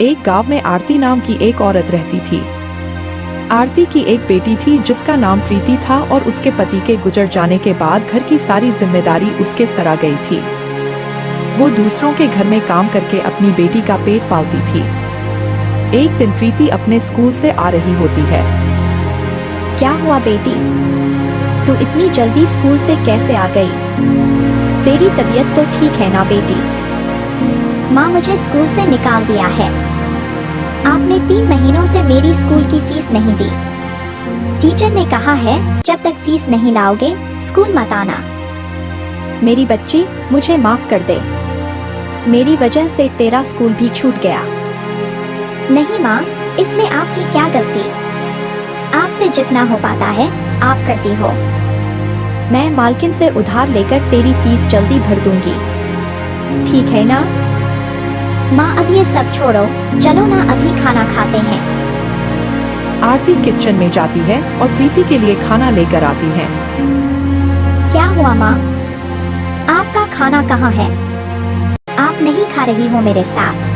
एक गांव में आरती नाम की एक औरत रहती थी। आरती की एक बेटी थी जिसका नाम प्रीति था और उसके पति के गुजर जाने के बाद घर की सारी जिम्मेदारी उसके सर आ गई थी। वो दूसरों के घर में काम करके अपनी बेटी का पेट पालती थी। एक दिन प्रीति अपने स्कूल से आ रही होती है। क्या हुआ बेटी? तू इतनी जल्दी स्कूल से कैसे आ गई? तेरी तबीयत तो ठीक है ना बेटी? माँ, मुझे स्कूल से निकाल दिया है। आपने 3 महीनों से मेरी स्कूल की फीस नहीं दी। टीचर ने कहा है जब तक फीस नहीं लाओगे स्कूल मत आना। मेरी बच्ची, मुझे माफ कर दे। मेरी वजह से तेरा स्कूल भी छूट गया। नहीं माँ, इसमें आपकी क्या गलती? आपसे जितना हो पाता है आप करती हो। मैं मालकिन से उधार लेकर तेरी फीस जल्दी भर दूंगी, ठीक है ना? माँ, अब ये सब छोड़ो, चलो ना अभी खाना खाते हैं। आरती किचन में जाती है और प्रीति के लिए खाना लेकर आती है। क्या हुआ माँ? आपका खाना कहाँ है? आप नहीं खा रही हो मेरे साथ?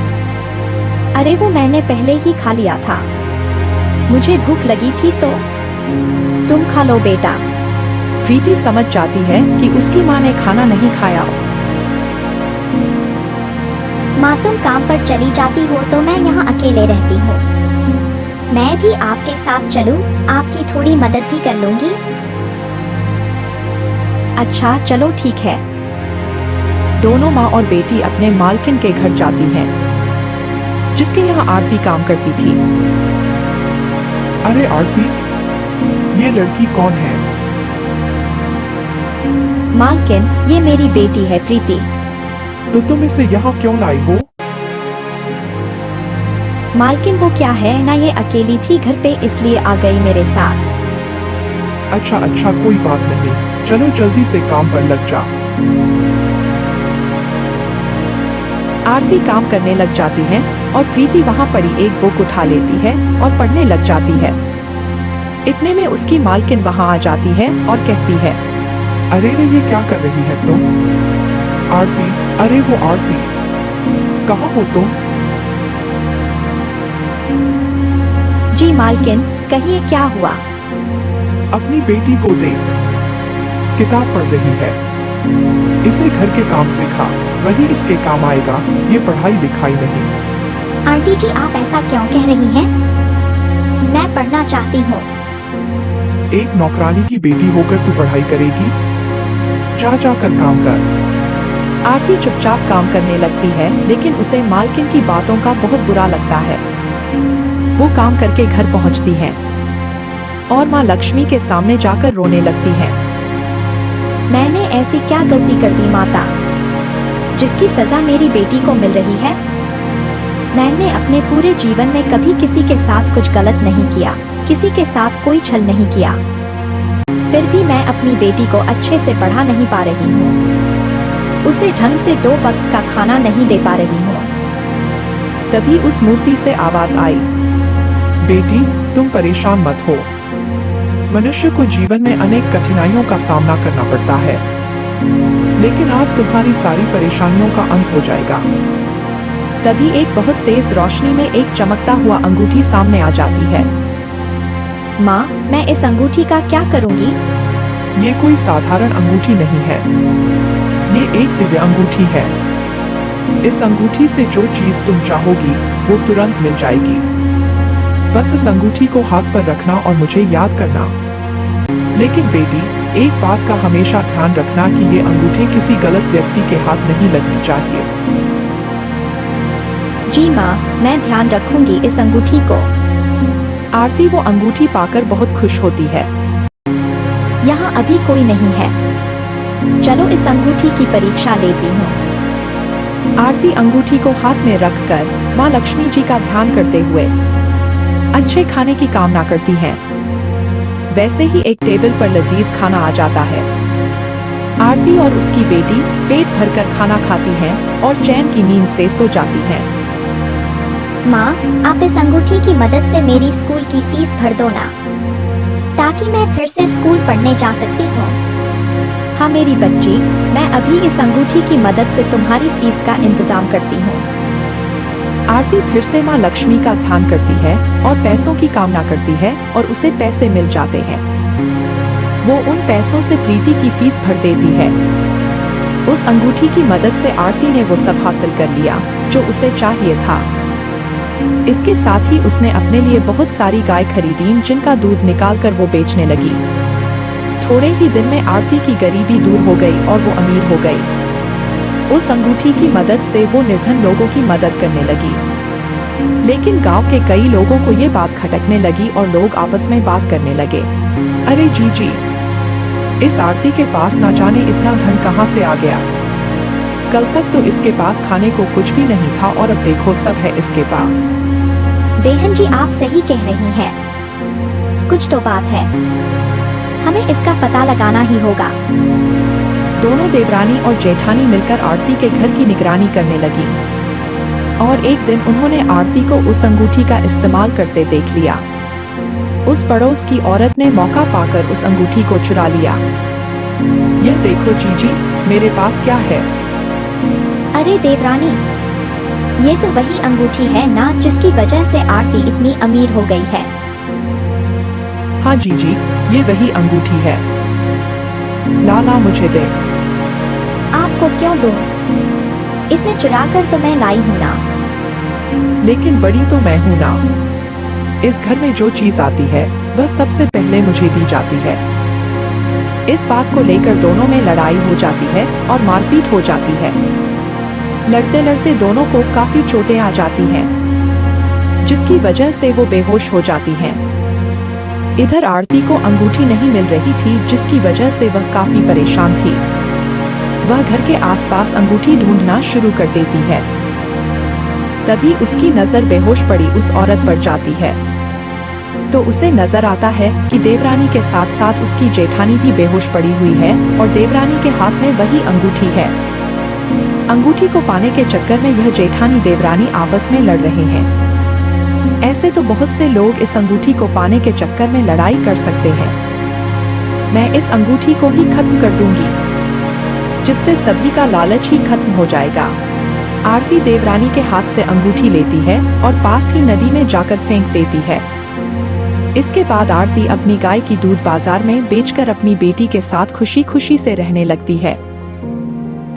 अरे वो मैंने पहले ही खा लिया था। मुझे भूख लगी थी तो तुम खा लो बेटा। प्रीति समझ जाती है कि उसकी माँ ने खाना नहीं खाया। माँ, तुम काम पर चली जाती हो तो मैं यहाँ अकेले रहती हूँ। मैं भी आपके साथ चलूँ, आपकी थोड़ी मदद भी कर लूँगी। अच्छा चलो ठीक है। दोनों माँ और बेटी अपने मालकिन के घर जाती हैं, जिसके यहाँ आरती काम करती थी। अरे आरती, ये लड़की कौन है? मालकिन, ये मेरी बेटी है प्रीति। तो तुम इसे यहाँ क्यों लाई हो? मालकिन वो क्या है ना, ये अकेली थी घर पे इसलिए आ गई मेरे साथ। अच्छा कोई बात नहीं, चलो जल्दी से काम पर लग जा। आरती काम करने लग जाती है और प्रीति वहाँ पड़ी एक बुक उठा लेती है और पढ़ने लग जाती है। इतने में उसकी मालकिन वहाँ आ जाती है और कहती है, अरे रे, ये क्या कर रही है तुम? आरती, अरे वो आरती, कहाँ हो तुम? जी मालकिन, कहिए क्या हुआ? अपनी बेटी को देख, किताब पढ़ रही है। इसे घर के काम सिखा, वही इसके काम आएगा, ये पढ़ाई लिखाई नहीं। आंटी जी, आप ऐसा क्यों कह रही हैं? मैं पढ़ना चाहती हूँ। एक नौकरानी की बेटी होकर तू पढ़ाई करेगी? जाकर काम कर। आरती चुपचाप काम करने लगती है, लेकिन उसे मालकिन की बातों का बहुत बुरा लगता है। वो काम करके घर पहुंचती है और माँ लक्ष्मी के सामने जाकर रोने लगती है। मैंने ऐसी क्या गलती कर दी माता, जिसकी सजा मेरी बेटी को मिल रही है? मैंने अपने पूरे जीवन में कभी किसी के साथ कुछ गलत नहीं किया, किसी के साथ कोई छल नहीं किया। फिर भी मैं अपनी बेटी को अच्छे से पढ़ा नहीं पा रही हूँ, उसे ढंग से 2 वक्त का खाना नहीं दे पा रही हूँ। तभी उस मूर्ति से आवाज आई, बेटी, तुम परेशान मत हो। मनुष्य को जीवन में अनेक कठिनाइयों का सामना करना पड़ता है, लेकिन आज तुम्हारी सारी परेशानियों का अंत हो जाएगा। तभी एक बहुत तेज रोशनी में एक चमकता हुआ अंगूठी सामने आ जाती है। माँ, मैं इस अंगूठी का क्या करूँगी? ये कोई साधारण अंगूठी नहीं है, ये एक दिव्य अंगूठी है। इस अंगूठी से जो चीज तुम चाहोगी वो तुरंत मिल जाएगी। बस इस अंगूठी को हाथ पर रखना और मुझे याद करना। लेकिन बेटी, एक बात का हमेशा ध्यान रखना कि ये अंगूठी किसी गलत व्यक्ति के हाथ नहीं लगनी चाहिए। जी माँ, मैं ध्यान रखूंगी इस अंगूठी को। आरती वो अंगूठी पाकर बहुत खुश होती है। यहाँ अभी कोई नहीं है, चलो इस अंगूठी की परीक्षा लेती हूँ। आरती अंगूठी को हाथ में रखकर माँ लक्ष्मी जी का ध्यान करते हुए अच्छे खाने की कामना करती हैं। वैसे ही एक टेबल पर लजीज खाना आ जाता है। आरती और उसकी बेटी पेट भरकर खाना खाती हैं और चैन की नींद से सो जाती हैं। माँ, आप इस अंगूठी की मदद से मेरी स्कूल की फीस भर दो ना, ताकि मैं फिर से स्कूल पढ़ने जा सकती हूँ। हाँ मेरी बच्ची, मैं अभी इस अंगूठी की मदद से तुम्हारी फीस का इंतजाम करती हूँ। आरती फिर से माँ लक्ष्मी का ध्यान करती है और पैसों की कामना करती है और उसे पैसे मिल जाते हैं। वो उन पैसों से प्रीति की फीस भर देती है। उस अंगूठी की मदद से आरती ने वो सब हासिल कर लिया जो उसे चाहिए था। इसके साथ ही उसने अपने लिए बहुत सारी गाय खरीदी जिनका दूध निकालकर वो बेचने लगी। थोड़े ही दिन में आरती की गरीबी दूर हो गई और वो अमीर हो गई। उस अंगूठी की मदद से वो निर्धन लोगों की मदद करने लगी। लेकिन गांव के कई लोगों को ये बात खटकने लगी और लोग आपस में बात करने लगे। अरे जीजी, इस आरती के पास ना जाने इतना धन कहाँ से आ गया। कल तक तो इसके पास खाने को कुछ भी नहीं था और अब देखो सब है इसके पास। बेहन जी, आप सही कह रही हैं। कुछ तो बात है, हमें इसका पता लगाना ही होगा। दोनों देवरानी और जेठानी मिलकर आरती के घर की निगरानी करने लगी और एक दिन उन्होंने आरती को उस अंगूठी का इस्तेमाल करते देख लिया। उस पड़ोस की औरत ने मौका पाकर उस अंगूठी को चुरा लिया। यह देखो जीजी, मेरे पास क्या है। अरे देवरानी, ये तो वही अंगूठी है ना जिसकी वजह से आरती इतनी अमीर हो गई है। हाँ जीजी, ये वही अंगूठी है। ला मुझे दे। आपको क्यों दूं? इसे चुराकर तो मैं लाई हूँ ना। लेकिन बड़ी तो मैं हूँ ना। इस घर में जो चीज आती है वह सबसे पहले मुझे दी जाती है। इस बात को लेकर दोनों में लड़ाई हो जाती है और मारपीट हो जाती है। लड़ते लड़ते दोनों को काफी चोटें आ जाती हैं, जिसकी वजह से वो बेहोश हो जाती हैं। इधर आरती को अंगूठी नहीं मिल रही थी जिसकी वजह से वह काफी परेशान थी। वह घर के आसपास अंगूठी ढूंढना शुरू कर देती है। तभी उसकी नजर बेहोश पड़ी उस औरत पर जाती है तो उसे नजर आता है कि देवरानी के साथ साथ उसकी जेठानी भी बेहोश पड़ी हुई है और देवरानी के हाथ में वही अंगूठी है। अंगूठी को पाने के चक्कर में यह जेठानी देवरानी आपस में लड़ रहे हैं। ऐसे तो बहुत से लोग इस अंगूठी को पाने के चक्कर में लड़ाई कर सकते हैं। मैं इस अंगूठी को ही खत्म कर दूंगी, जिससे सभी का लालच ही खत्म हो जाएगा। आरती देवरानी के हाथ से अंगूठी लेती है और पास ही नदी में जाकर फेंक देती है। इसके बाद आरती अपनी गाय की दूध बाजार में बेचकर अपनी बेटी के साथ खुशी खुशी से रहने लगती है।